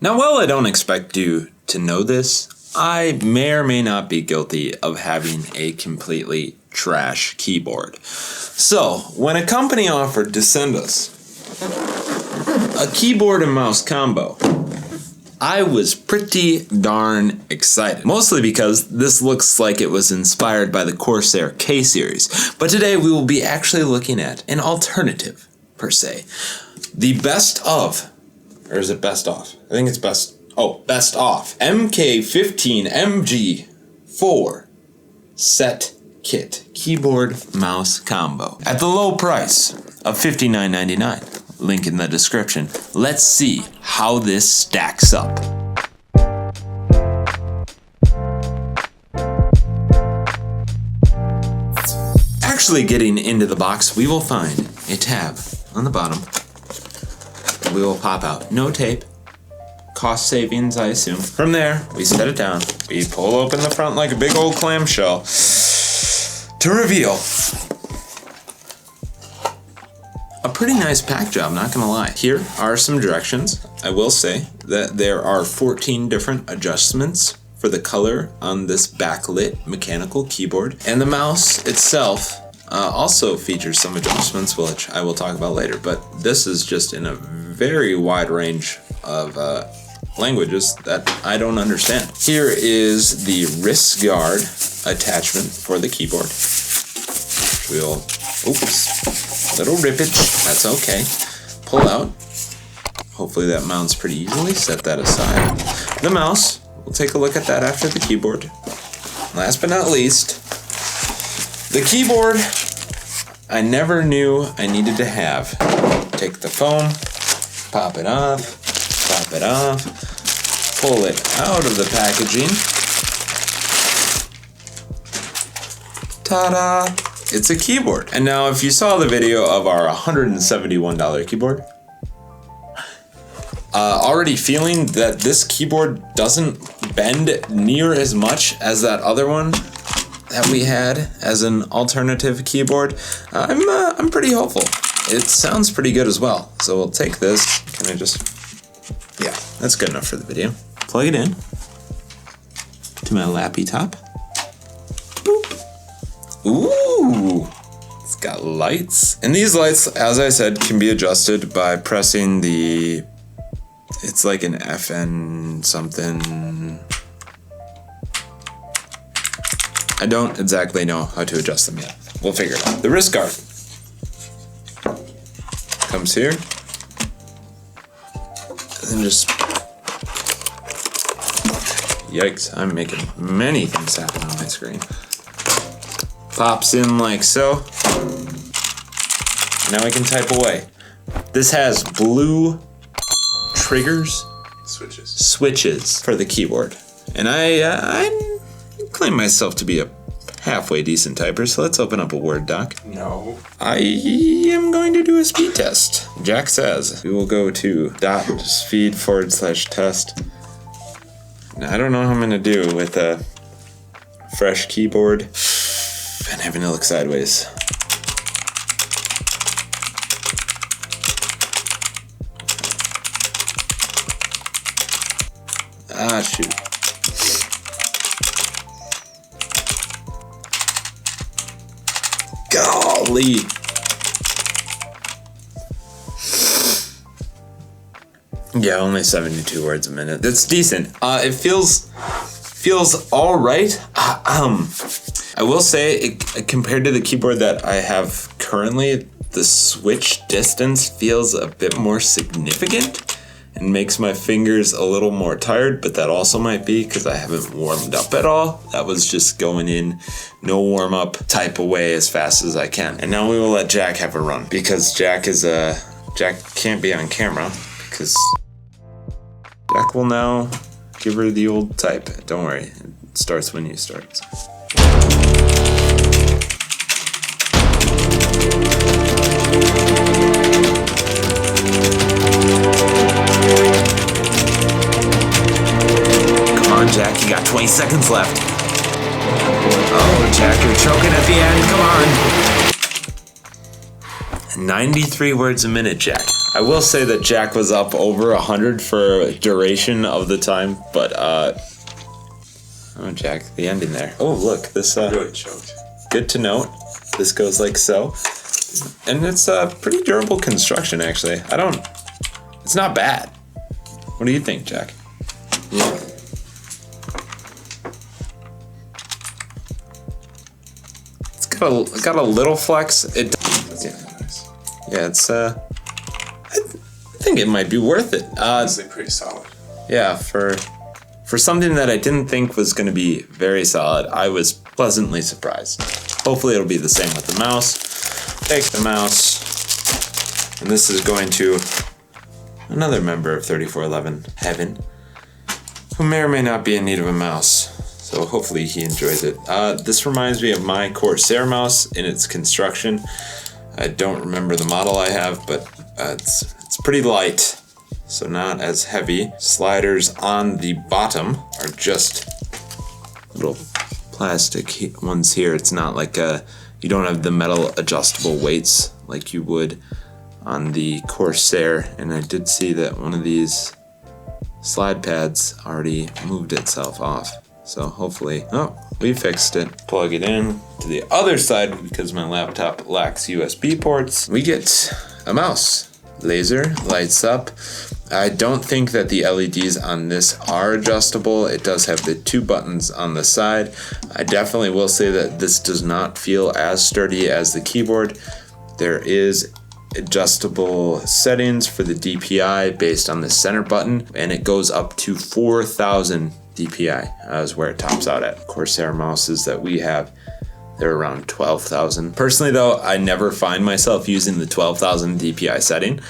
Now, while I don't expect you to know this, I may or may not be guilty of having a completely trash keyboard. So, when a company offered to send us a keyboard and mouse combo, I was pretty darn excited. Mostly because this looks like it was inspired by the Corsair K series. But today we will be actually looking at an alternative, per se. The BestOff, or is it BestOff? I think it's BestOff MK15 MG4 Set Kit Keyboard Mouse Combo at the low price of $59.99. Link in the description. Let's see how this stacks up. Actually getting into the box, we will find a tab on the bottom. We will pop out no tape. Cost savings, I assume. From there, we set it down. We pull open the front like a big old clamshell to reveal a pretty nice pack job, not gonna lie. Here are some directions. I will say that there are 14 different adjustments for the color on this backlit mechanical keyboard. And the mouse itself also features some adjustments, which I will talk about later. But this is just in a very wide range of languages that I don't understand. Here is the wrist guard attachment for the keyboard. We'll, oops, little rippage, that's okay. Pull out. Hopefully that mounts pretty easily. Set that aside. The mouse, we'll take a look at that after the keyboard. Last but not least, the keyboard I never knew I needed to have. Take the foam, pop it off, pull it out of the packaging. Ta-da! It's a keyboard. And now if you saw the video of our $171 keyboard, already feeling that this keyboard doesn't bend near as much as that other one that we had as an alternative keyboard, I'm pretty hopeful. It sounds pretty good as well. So we'll take this. Can I just... Yeah, that's good enough for the video. Plug it in to my lappy top. Boop. Ooh, it's got lights. And these lights, as I said, can be adjusted by pressing the... It's like an FN something. I don't exactly know how to adjust them yet. We'll figure it out. The wrist guard comes here. And just... Yikes, I'm making many things happen on my screen. Pops in like so. Now I can type away. This has blue triggers. Switches for the keyboard. And I claim myself to be a halfway decent typer, so let's open up a Word doc. No. I am going to do a speed test. Jack says we will go to .speed/test. Now, I don't know how I'm going to do with a fresh keyboard and having to look sideways. Ah, shoot. Golly. Yeah, only 72 words a minute. That's decent. It feels all right. I will say, compared to the keyboard that I have currently, the switch distance feels a bit more significant and makes my fingers a little more tired, but that also might be because I haven't warmed up at all. That was just going in, no warm up, type away as fast as I can. And now we will let Jack have a run because Jack can't be on camera because Jack will now give her the old type. Don't worry, it starts when you start. Jack, you got 20 seconds left. Oh, Jack, you're choking at the end. Come on. 93 words a minute, Jack. I will say that Jack was up over 100 for duration of the time, but oh, Jack, the ending there. Oh, look, this really choked. Good to note. This goes like so, and it's a pretty durable construction, actually. It's not bad. What do you think, Jack? Yeah. It's got a little flex. Yeah, it's I think it might be worth it. Honestly, pretty solid. Yeah, for something that I didn't think was going to be very solid, I was pleasantly surprised. Hopefully it'll be the same with the mouse. Take the mouse, and this is going to another member of 3411 Heaven, who may or may not be in need of a mouse. So hopefully he enjoys it. This reminds me of my Corsair mouse in its construction. I don't remember the model I have, but it's pretty light, so not as heavy. Sliders on the bottom are just little plastic ones here. It's not like you don't have the metal adjustable weights like you would on the Corsair. And I did see that one of these slide pads already moved itself off. So hopefully, oh, we fixed it. Plug it in to the other side because my laptop lacks USB ports. We get a mouse. Laser lights up. I don't think that the LEDs on this are adjustable. It does have the 2 buttons on the side. I definitely will say that this does not feel as sturdy as the keyboard. There is adjustable settings for the DPI based on the center button, and it goes up to 4,000 DPI is where it tops out at. Corsair mouses that we have, they're around 12,000. Personally though, I never find myself using the 12,000 DPI setting,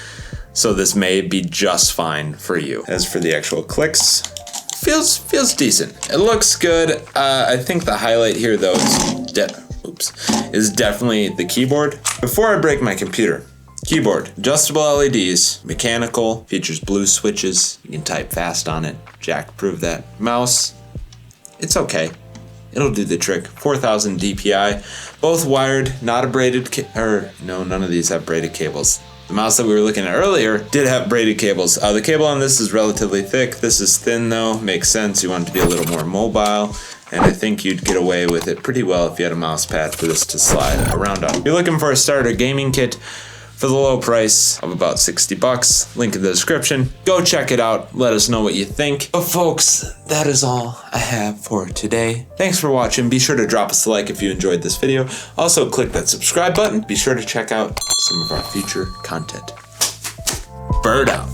so this may be just fine for you. As for the actual clicks, feels decent. It looks good. I think the highlight here though is definitely the keyboard. Before I break my computer, keyboard, adjustable LEDs, mechanical, features blue switches. You can type fast on it. Jack proved that. Mouse, it's okay. It'll do the trick. 4,000 DPI, both wired, not a braided, no, none of these have braided cables. The mouse that we were looking at earlier did have braided cables. The cable on this is relatively thick. This is thin though, makes sense. You want it to be a little more mobile, and I think you'd get away with it pretty well if you had a mouse pad for this to slide around on. If you're looking for a starter gaming kit for the low price of about 60 bucks, link in the description. Go check it out. Let us know what you think. But folks, that is all I have for today. Thanks for watching. Be sure to drop us a like if you enjoyed this video. Also click that subscribe button. Be sure to check out some of our future content. Bird out.